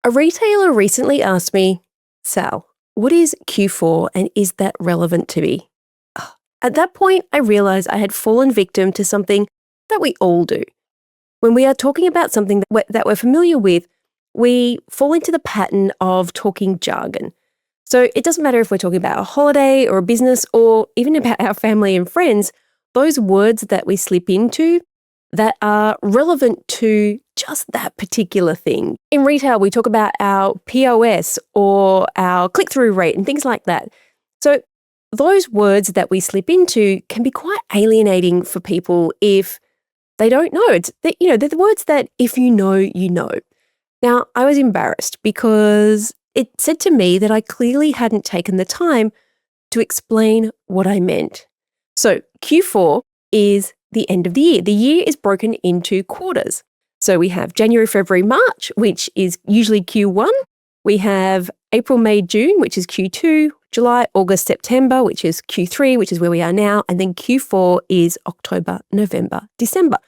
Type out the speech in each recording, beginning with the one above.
A retailer recently asked me, Sal, what is Q4 and is that relevant to me? At that point, I realized I had fallen victim to something that we all do. When we are talking about something that we're familiar with, we fall into the pattern of talking jargon. So it doesn't matter if we're talking about a holiday or a business or even about our family and friends, those words that we slip into that are relevant to just that particular thing. In retail, we talk about our POS or our click-through rate and things like that. So those words that we slip into can be quite alienating for people if they don't know. They're the words that if you know, you know. Now, I was embarrassed because it said to me that I clearly hadn't taken the time to explain what I meant. So Q4 is the end of the year. The year is broken into quarters. So we have January, February, March, which is usually Q1. We have April, May, June, which is Q2, July, August, September, which is Q3, which is where we are now. And then Q4 is October, November, December.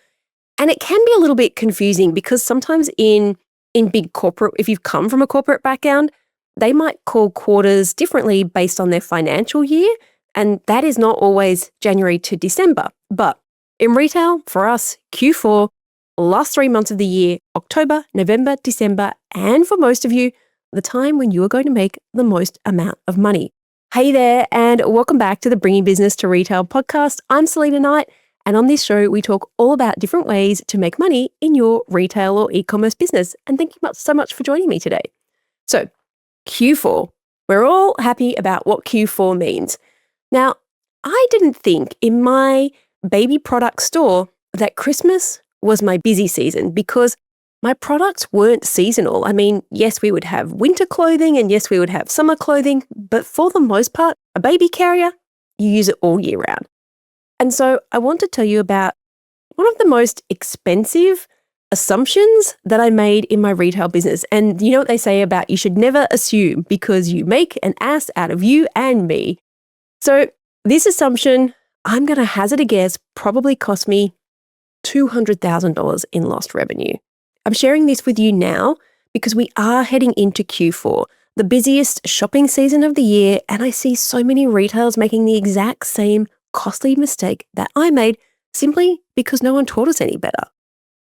And it can be a little bit confusing because sometimes in big corporate, if you've come from a corporate background, they might call quarters differently based on their financial year. And that is not always January to December. But in retail, for us, Q4, last 3 months of the year, October, November, December, and for most of you, the time when you are going to make the most amount of money. Hey there, and welcome back to the Bringing Business to Retail podcast. I'm Selena Knight, and on this show, we talk all about different ways to make money in your retail or e-commerce business. And thank you so much for joining me today. So, Q4. We're all happy about what Q4 means. Now, I didn't think in my baby product store that Christmas was my busy season because my products weren't seasonal. I mean, yes, we would have winter clothing and yes, we would have summer clothing, but for the most part, a baby carrier, you use it all year round. And so I want to tell you about one of the most expensive assumptions that I made in my retail business. And you know what they say about you should never assume because you make an ass out of you and me. So this assumption, I'm going to hazard a guess, probably cost me $200,000 in lost revenue. I'm sharing this with you now because we are heading into Q4, the busiest shopping season of the year, and I see so many retailers making the exact same costly mistake that I made simply because no one taught us any better.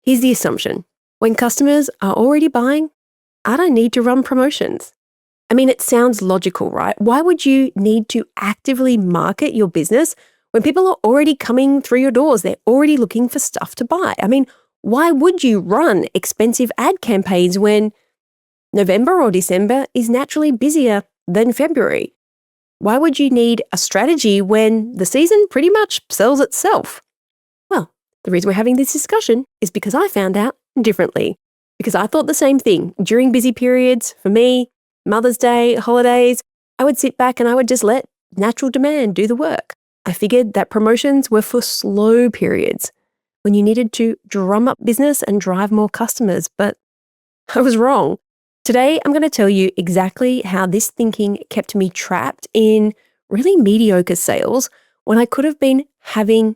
Here's the assumption. When customers are already buying, I don't need to run promotions. I mean, it sounds logical, right? Why would you need to actively market your business when people are already coming through your doors? They're already looking for stuff to buy. I mean, why would you run expensive ad campaigns when November or December is naturally busier than February? Why would you need a strategy when the season pretty much sells itself? Well, the reason we're having this discussion is because I found out differently. Because I thought the same thing. During busy periods, for me, Mother's Day, holidays, I would sit back and I would just let natural demand do the work. I figured that promotions were for slow periods when you needed to drum up business and drive more customers, but I was wrong. Today, I'm going to tell you exactly how this thinking kept me trapped in really mediocre sales when I could have been having,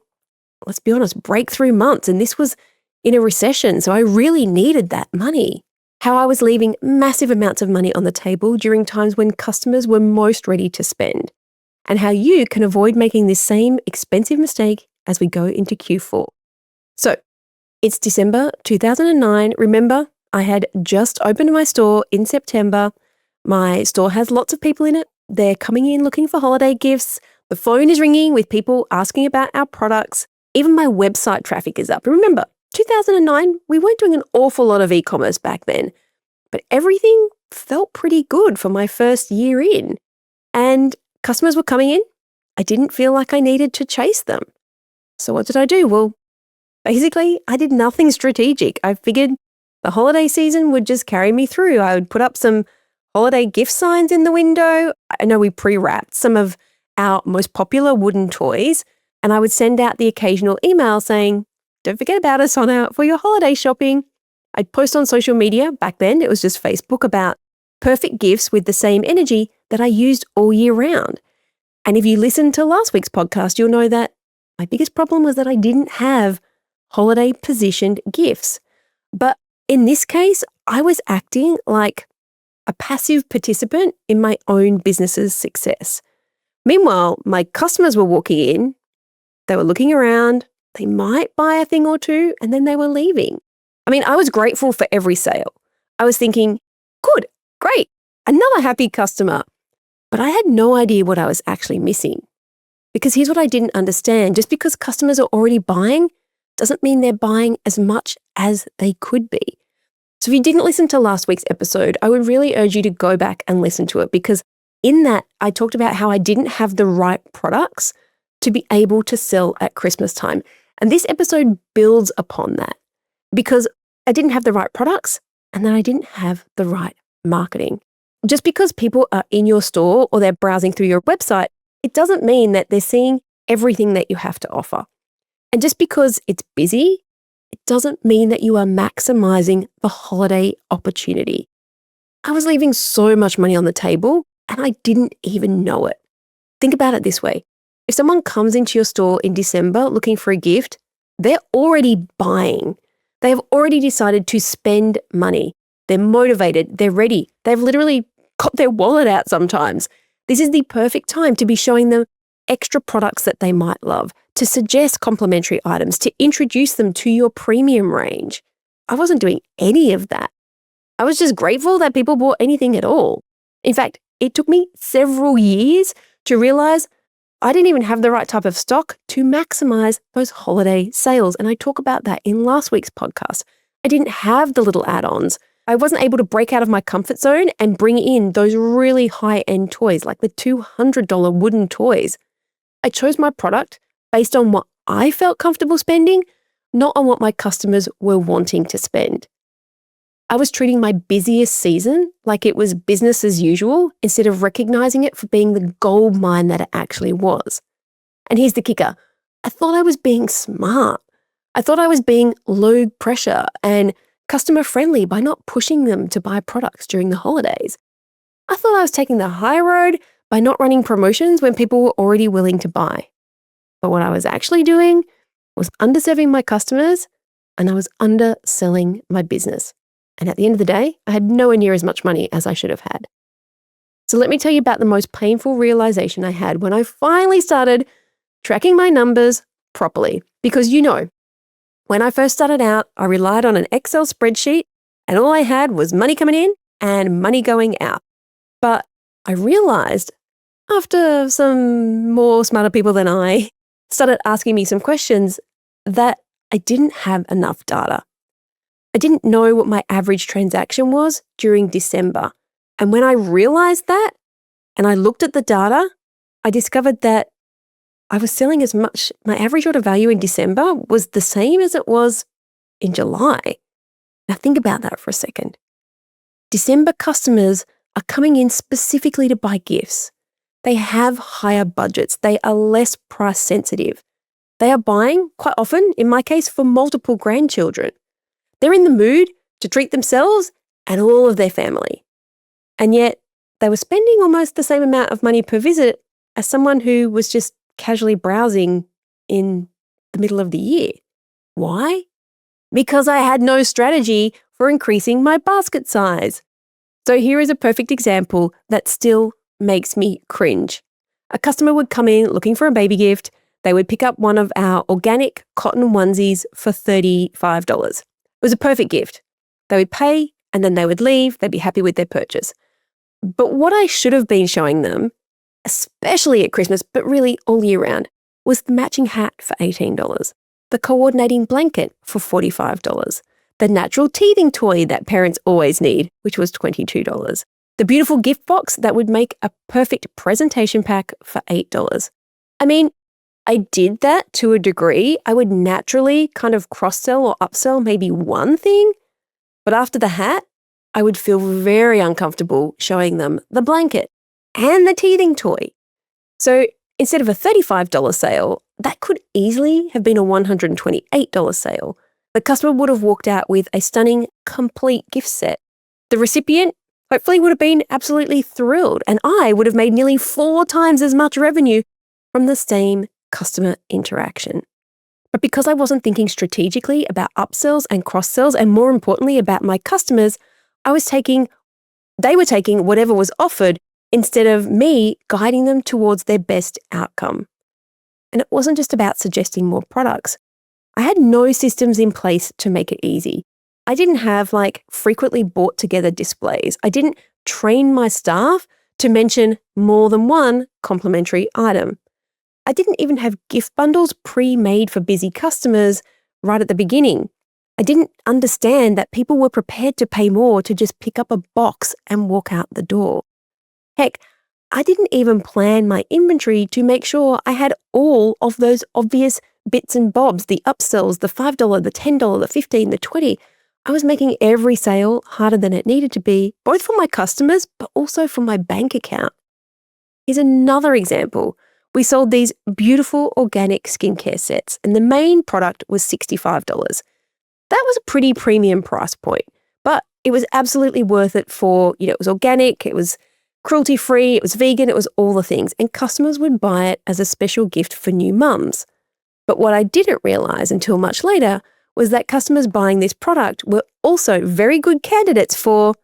let's be honest, breakthrough months, and this was in a recession, so I really needed that money. How I was leaving massive amounts of money on the table during times when customers were most ready to spend, and how you can avoid making this same expensive mistake as we go into Q4. So, it's December 2009. Remember, I had just opened my store in September. My store has lots of people in it. They're coming in looking for holiday gifts. The phone is ringing with people asking about our products. Even my website traffic is up. Remember, 2009, we weren't doing an awful lot of e-commerce back then, but everything felt pretty good for my first year in. And customers were coming in. I didn't feel like I needed to chase them. So what did I do? Well, basically, I did nothing strategic. I figured the holiday season would just carry me through. I would put up some holiday gift signs in the window. I know we pre-wrapped some of our most popular wooden toys, and I would send out the occasional email saying, don't forget about us for your holiday shopping. I'd post on social media. Back then, it was just Facebook about perfect gifts with the same energy that I used all year round. And if you listened to last week's podcast, you'll know that my biggest problem was that I didn't have holiday positioned gifts. But in this case, I was acting like a passive participant in my own business's success. Meanwhile, my customers were walking in, they were looking around, they might buy a thing or two, and then they were leaving. I mean, I was grateful for every sale. I was thinking, good, great, another happy customer. But I had no idea what I was actually missing. Because here's what I didn't understand. Just because customers are already buying doesn't mean they're buying as much as they could be. So if you didn't listen to last week's episode, I would really urge you to go back and listen to it, because in that, I talked about how I didn't have the right products to be able to sell at Christmas time. And this episode builds upon that, because I didn't have the right products and then I didn't have the right marketing. Just because people are in your store or they're browsing through your website, it doesn't mean that they're seeing everything that you have to offer. And just because it's busy, it doesn't mean that you are maximizing the holiday opportunity. I was leaving so much money on the table and I didn't even know it. Think about it this way. If someone comes into your store in December looking for a gift, they're already buying. They have already decided to spend money. They're motivated. They're ready. They've literally got their wallet out sometimes. This is the perfect time to be showing them extra products that they might love, to suggest complimentary items, to introduce them to your premium range. I wasn't doing any of that. I was just grateful that people bought anything at all. In fact, it took me several years to realize I didn't even have the right type of stock to maximize those holiday sales. And I talk about that in last week's podcast. I didn't have the little add-ons. I wasn't able to break out of my comfort zone and bring in those really high-end toys, like the $200 wooden toys. I chose my product based on what I felt comfortable spending, not on what my customers were wanting to spend. I was treating my busiest season like it was business as usual instead of recognizing it for being the gold mine that it actually was. And here's the kicker. I thought I was being smart. I thought I was being low pressure and customer friendly by not pushing them to buy products during the holidays. I thought I was taking the high road by not running promotions when people were already willing to buy. But what I was actually doing was underserving my customers and I was underselling my business. And at the end of the day, I had nowhere near as much money as I should have had. So let me tell you about the most painful realization I had when I finally started tracking my numbers properly. Because when I first started out, I relied on an Excel spreadsheet and all I had was money coming in and money going out. But I realized after some more smarter people than I started asking me some questions that I didn't have enough data. I didn't know what my average transaction was during December. And when I realized that and I looked at the data, I discovered that I was selling as much, my average order value in December was the same as it was in July. Now think about that for a second. December customers are coming in specifically to buy gifts. They have higher budgets. They are less price sensitive. They are buying, quite often, in my case, for multiple grandchildren. They're in the mood to treat themselves and all of their family. And yet, they were spending almost the same amount of money per visit as someone who was just casually browsing in the middle of the year. Why? Because I had no strategy for increasing my basket size. So here is a perfect example that still makes me cringe. A customer would come in looking for a baby gift. They would pick up one of our organic cotton onesies for $35. It was a perfect gift. They would pay and then they would leave. They'd be happy with their purchase. But what I should have been showing them, especially at Christmas, but really all year round, was the matching hat for $18, the coordinating blanket for $45, the natural teething toy that parents always need, which was $22, the beautiful gift box that would make a perfect presentation pack for $8. I mean, I did that to a degree. I would naturally kind of cross-sell or upsell maybe one thing, but after the hat, I would feel very uncomfortable showing them the blanket and the teething toy. So instead of a $35 sale, that could easily have been a $128 sale. The customer would have walked out with a stunning, complete gift set. The recipient hopefully would have been absolutely thrilled, and I would have made nearly 4 times as much revenue from the same customer interaction. But because I wasn't thinking strategically about upsells and cross-sells, and more importantly about my customers, I was taking They were taking whatever was offered instead of me guiding them towards their best outcome. And it wasn't just about suggesting more products. I had no systems in place to make it easy. I didn't have frequently bought together displays. I didn't train my staff to mention more than one complimentary item. I didn't even have gift bundles pre-made for busy customers right at the beginning. I didn't understand that people were prepared to pay more to just pick up a box and walk out the door. Heck, I didn't even plan my inventory to make sure I had all of those obvious bits and bobs, the upsells, the $5, the $10, the $15, the $20. I was making every sale harder than it needed to be, both for my customers, but also for my bank account. Here's another example. We sold these beautiful organic skincare sets, and the main product was $65. That was a pretty premium price point, but it was absolutely worth it for, it was organic, it was cruelty-free, it was vegan, it was all the things, and customers would buy it as a special gift for new mums. But what I didn't realize until much later was that customers buying this product were also very good candidates for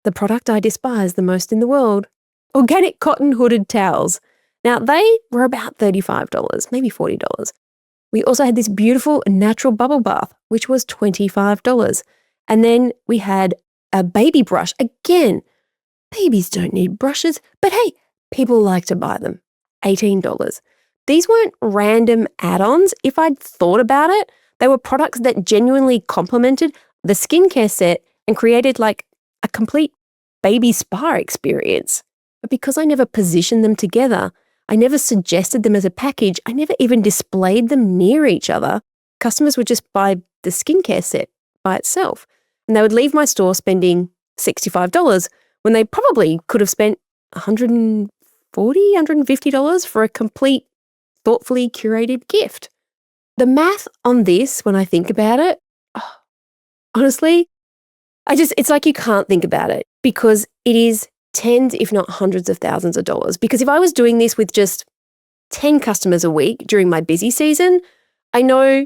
the product I despise the most in the world, organic cotton hooded towels. Now, they were about $35, maybe $40. We also had this beautiful natural bubble bath, which was $25. And then we had a baby brush. Again, babies don't need brushes, but hey, people like to buy them. $18. These weren't random add-ons. If I'd thought about it, they were products that genuinely complemented the skincare set and created a complete baby spa experience. But because I never positioned them together, I never suggested them as a package, I never even displayed them near each other, customers would just buy the skincare set by itself. And they would leave my store spending $65 when they probably could have spent $140, $150 for a complete, thoughtfully curated gift. The math on this, when I think about it, honestly, it's like you can't think about it because it is tens, if not hundreds of thousands of dollars. Because if I was doing this with just 10 customers a week during my busy season, I know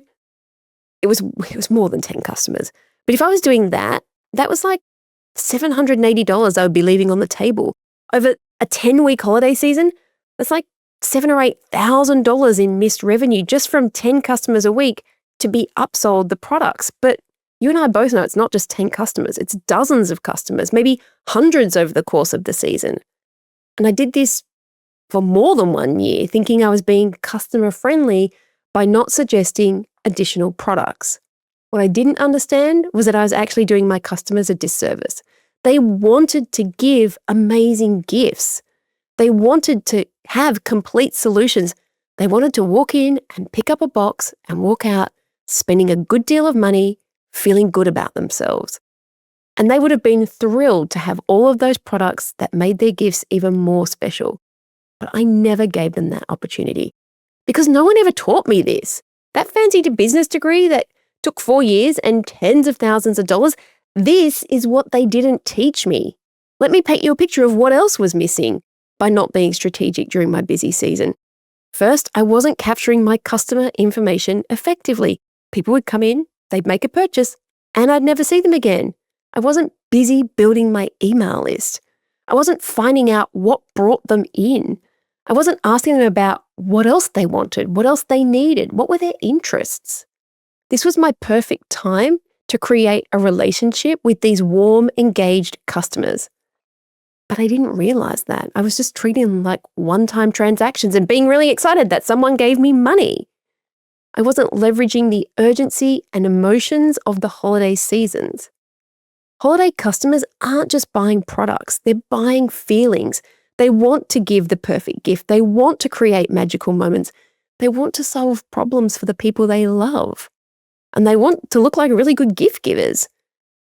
it was more than 10 customers. But if I was doing that, that was like $780 I would be leaving on the table. Over a 10-week holiday season, that's like $7,000 or $8,000 in missed revenue just from 10 customers a week to be upsold the products. But you and I both know it's not just 10 customers, it's dozens of customers, maybe hundreds over the course of the season. And I did this for more than 1 year, thinking I was being customer friendly by not suggesting additional products. What I didn't understand was that I was actually doing my customers a disservice. They wanted to give amazing gifts. They wanted to have complete solutions. They wanted to walk in and pick up a box and walk out, spending a good deal of money, feeling good about themselves. And they would have been thrilled to have all of those products that made their gifts even more special. But I never gave them that opportunity because no one ever taught me this. That fancy business degree that took 4 years and tens of thousands of dollars, this is what they didn't teach me. Let me paint you a picture of what else was missing by not being strategic during my busy season. First, I wasn't capturing my customer information effectively. People would come in, they'd make a purchase, and I'd never see them again. I wasn't busy building my email list. I wasn't finding out what brought them in. I wasn't asking them about what else they wanted, what else they needed, what were their interests. This was my perfect time to create a relationship with these warm, engaged customers. But I didn't realize that. I was just treating them like one-time transactions and being really excited that someone gave me money. I wasn't leveraging the urgency and emotions of the holiday seasons. Holiday customers aren't just buying products, they're buying feelings. They want to give the perfect gift. They want to create magical moments. They want to solve problems for the people they love. And they want to look like really good gift givers.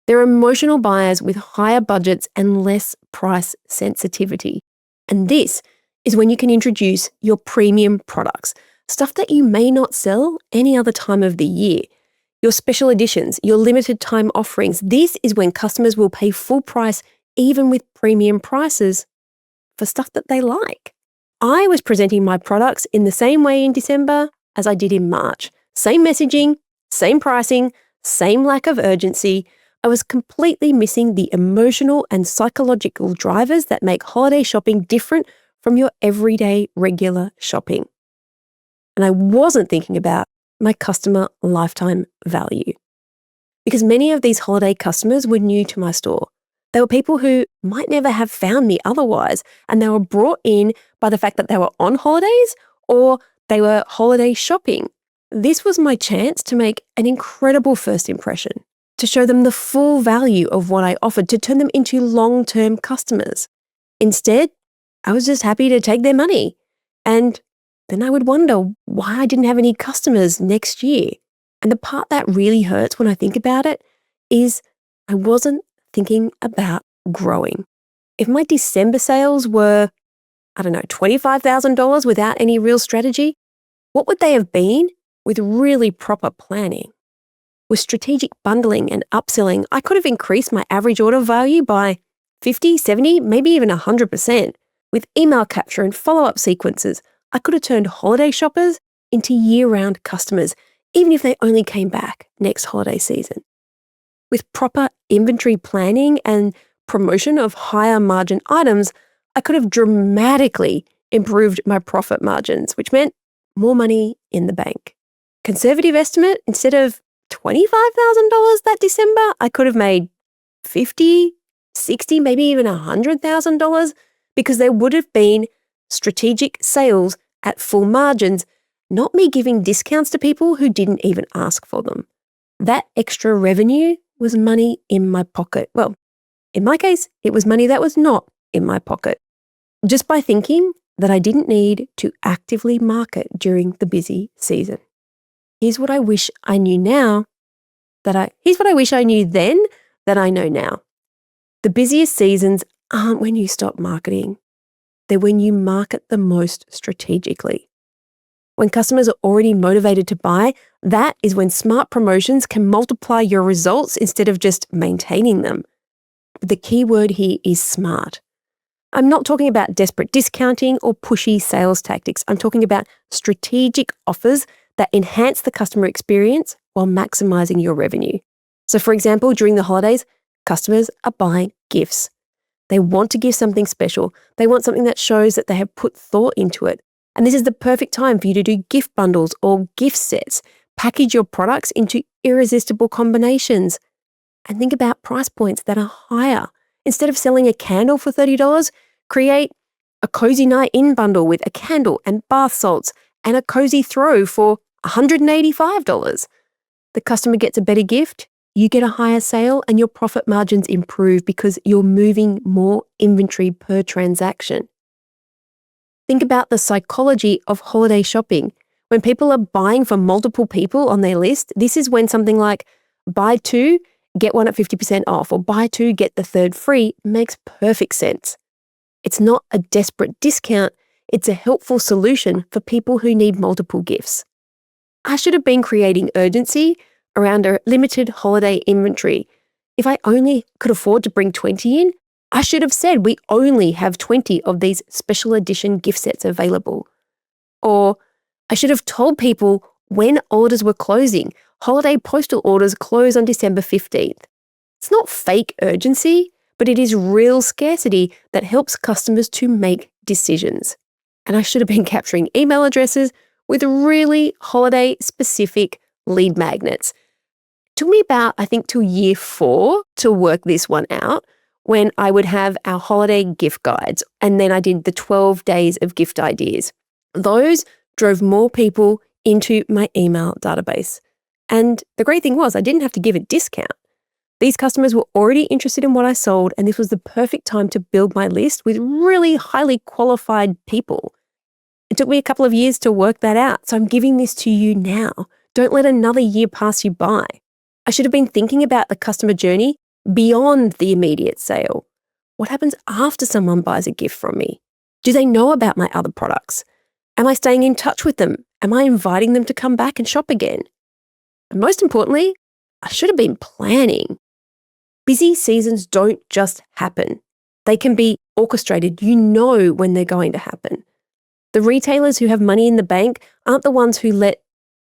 They're emotional buyers with higher budgets and less price sensitivity. And this is when you can introduce your premium products, stuff that you may not sell any other time of the year. Your special editions, your limited time offerings. This is when customers will pay full price, even with premium prices, for stuff that they like. I was presenting my products in the same way in December as I did in March. Same messaging, same pricing, same lack of urgency. I was completely missing the emotional and psychological drivers that make holiday shopping different from your everyday regular shopping. And I wasn't thinking about my customer lifetime value. Because many of these holiday customers were new to my store. They were people who might never have found me otherwise, and they were brought in by the fact that they were on holidays or they were holiday shopping. This was my chance to make an incredible first impression, to show them the full value of what I offered, to turn them into long-term customers. Instead, I was just happy to take their money. And then I would wonder why I didn't have any customers next year. And the part that really hurts when I think about it is I wasn't thinking about growing. If my December sales were, $25,000 without any real strategy, what would they have been with really proper planning? With strategic bundling and upselling, I could have increased my average order value by 50, 70, maybe even 100%. With email capture and follow-up sequences, I could have turned holiday shoppers into year-round customers, even if they only came back next holiday season. With proper inventory planning and promotion of higher margin items, I could have dramatically improved my profit margins, which meant more money in the bank. Conservative estimate, instead of $25,000 that December, I could have made $50, $60, maybe even $100,000 because there would have been strategic sales at full margins, not me giving discounts to people who didn't even ask for them. That extra revenue was money in my pocket. Well, in my case, it was money that was not in my pocket. Just by thinking that I didn't need to actively market during the busy season. Here's what I wish I knew now here's what I wish I knew then that I know now. The busiest seasons aren't when you stop marketing. They're when you market the most strategically. When customers are already motivated to buy, that is when smart promotions can multiply your results instead of just maintaining them. The key word here is smart. I'm not talking about desperate discounting or pushy sales tactics. I'm talking about strategic offers that enhance the customer experience while maximizing your revenue. So for example, during the holidays, customers are buying gifts. They want to give something special. They want something that shows that they have put thought into it. And this is the perfect time for you to do gift bundles or gift sets. Package your products into irresistible combinations. And think about price points that are higher. Instead of selling a candle for $30, create a cozy night in bundle with a candle and bath salts and a cozy throw for $185. The customer gets a better gift, you get a higher sale, and your profit margins improve because you're moving more inventory per transaction. Think about the psychology of holiday shopping. When people are buying for multiple people on their list, this is when something like buy two, get one at 50% off, or buy two, get the third free makes perfect sense. It's not a desperate discount, it's a helpful solution for people who need multiple gifts. I should have been creating urgency around a limited holiday inventory. If I only could afford to bring 20 in, I should have said we only have 20 of these special edition gift sets available. Or I should have told people when orders were closing. Holiday postal orders close on December 15th. It's not fake urgency, but it is real scarcity that helps customers to make decisions. And I should have been capturing email addresses with really holiday-specific lead magnets. It took me about, till year 4 to work this one out, when I would have our holiday gift guides, and then I did the 12 days of gift ideas. Those drove more people into my email database. And the great thing was I didn't have to give a discount. These customers were already interested in what I sold, and this was the perfect time to build my list with really highly qualified people. It took me a couple of years to work that out, so I'm giving this to you now. Don't let another year pass you by. I should have been thinking about the customer journey beyond the immediate sale. What happens after someone buys a gift from me? Do they know about my other products? Am I staying in touch with them? Am I inviting them to come back and shop again? And most importantly, I should have been planning. Busy seasons don't just happen. They can be orchestrated. You know when they're going to happen. The retailers who have money in the bank aren't the ones who let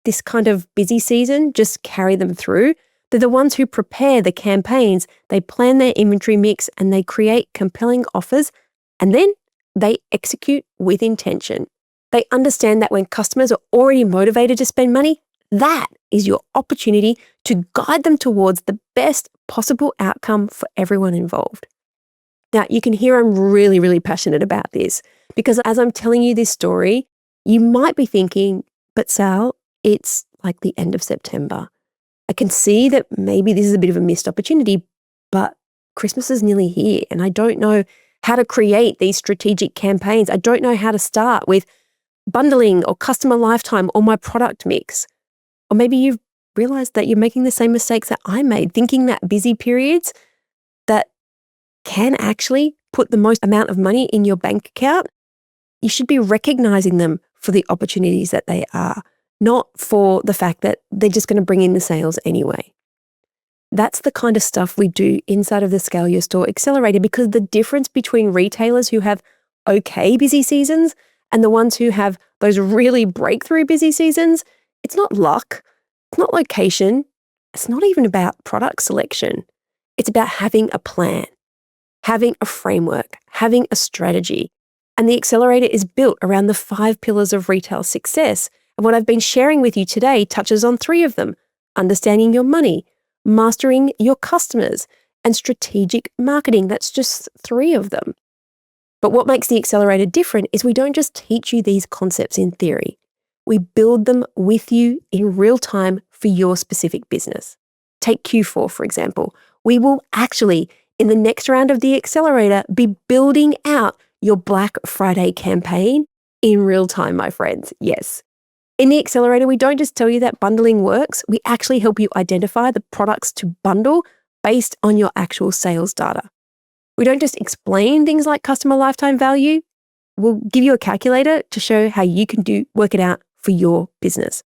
this kind of busy season just carry them through. They're the ones who prepare the campaigns, they plan their inventory mix, and they create compelling offers, and then they execute with intention. They understand that when customers are already motivated to spend money, that is your opportunity to guide them towards the best possible outcome for everyone involved. Now, you can hear I'm really, really passionate about this because as I'm telling you this story, you might be thinking, but Sal, it's like the end of September. I can see that maybe this is a bit of a missed opportunity, but Christmas is nearly here and I don't know how to create these strategic campaigns. I don't know how to start with bundling or customer lifetime or my product mix. Or maybe you've realized that you're making the same mistakes that I made, thinking that busy periods that can actually put the most amount of money in your bank account, you should be recognizing them for the opportunities that they are, not for the fact that they're just going to bring in the sales anyway. That's the kind of stuff we do inside of the Scale Your Store Accelerator, because the difference between retailers who have okay busy seasons and the ones who have those really breakthrough busy seasons, it's not luck, it's not location, it's not even about product selection. It's about having a plan, having a framework, having a strategy. And the accelerator is built around the 5 pillars of retail success. And what I've been sharing with you today touches on 3 of them: understanding your money, mastering your customers, and strategic marketing. That's just 3 of them. But what makes the accelerator different is we don't just teach you these concepts in theory. We build them with you in real time for your specific business. Take Q4, for example. We will actually, in the next round of the accelerator, be building out your Black Friday campaign in real time, my friends. Yes. In the accelerator, we don't just tell you that bundling works. We actually help you identify the products to bundle based on your actual sales data. We don't just explain things like customer lifetime value. We'll give you a calculator to show how you can work it out for your business.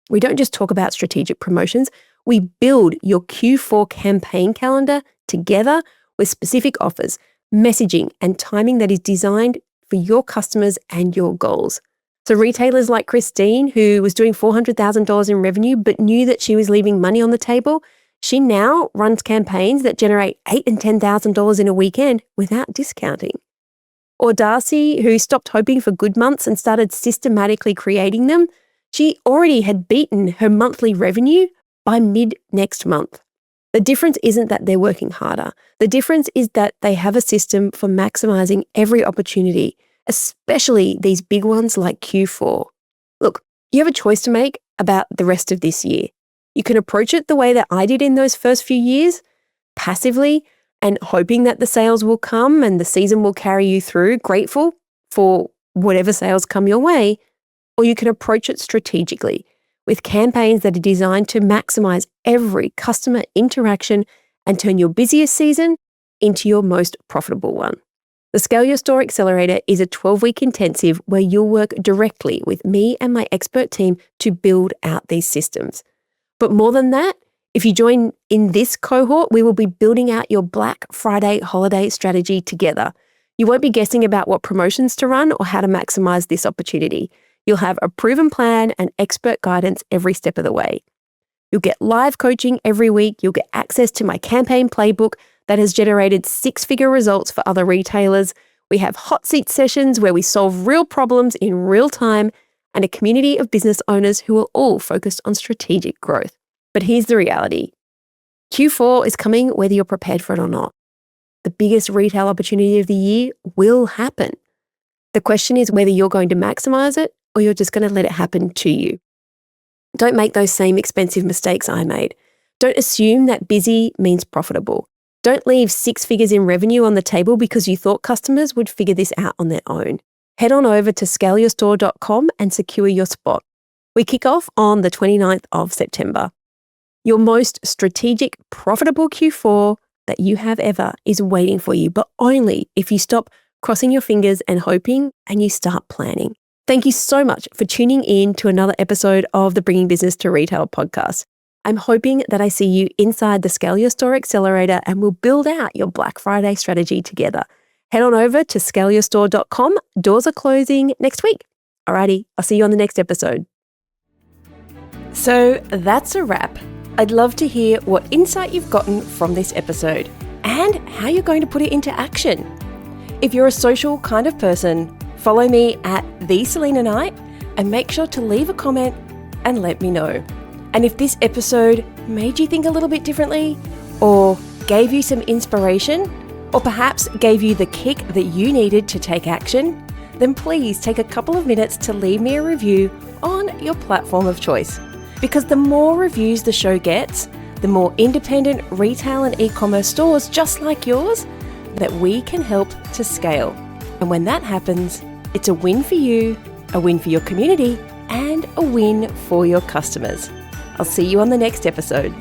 We don't just talk about strategic promotions. We build your Q4 campaign calendar together with specific offers, messaging, and timing that is designed for your customers and your goals. So retailers like Christine, who was doing $400,000 in revenue but knew that she was leaving money on the table, she now runs campaigns that generate $8,000 and $10,000 in a weekend without discounting. Or Darcy, who stopped hoping for good months and started systematically creating them, she already had beaten her monthly revenue by mid-next month. The difference isn't that they're working harder. The difference is that they have a system for maximizing every opportunity, especially these big ones like Q4. Look, you have a choice to make about the rest of this year. You can approach it the way that I did in those first few years, passively and hoping that the sales will come and the season will carry you through, grateful for whatever sales come your way. Or you can approach it strategically with campaigns that are designed to maximize every customer interaction and turn your busiest season into your most profitable one. The Scale Your Store Accelerator is a 12-week intensive where you'll work directly with me and my expert team to build out these systems. But more than that, if you join in this cohort, we will be building out your Black Friday holiday strategy together. You won't be guessing about what promotions to run or how to maximize this opportunity. You'll have a proven plan and expert guidance every step of the way. You'll get live coaching every week. You'll get access to my campaign playbook that has generated 6-figure results for other retailers. We have hot seat sessions where we solve real problems in real time, and a community of business owners who are all focused on strategic growth. But here's the reality. Q4 is coming whether you're prepared for it or not. The biggest retail opportunity of the year will happen. The question is whether you're going to maximize it or you're just going to let it happen to you. Don't make those same expensive mistakes I made. Don't assume that busy means profitable. Don't leave 6 figures in revenue on the table because you thought customers would figure this out on their own. Head on over to scaleyourstore.com and secure your spot. We kick off on the 29th of September. Your most strategic, profitable Q4 that you have ever is waiting for you, but only if you stop crossing your fingers and hoping and you start planning. Thank you so much for tuning in to another episode of the Bringing Business to Retail podcast. I'm hoping that I see you inside the Scale Your Store Accelerator and we'll build out your Black Friday strategy together. Head on over to scaleyourstore.com. Doors are closing next week. Alrighty, I'll see you on the next episode. So that's a wrap. I'd love to hear what insight you've gotten from this episode and how you're going to put it into action. If you're a social kind of person, follow me at @TheSelenaKnight and make sure to leave a comment and let me know. And if this episode made you think a little bit differently, or gave you some inspiration, or perhaps gave you the kick that you needed to take action, then please take a couple of minutes to leave me a review on your platform of choice. Because the more reviews the show gets, the more independent retail and e-commerce stores just like yours that we can help to scale. And when that happens, it's a win for you, a win for your community, and a win for your customers. I'll see you on the next episode.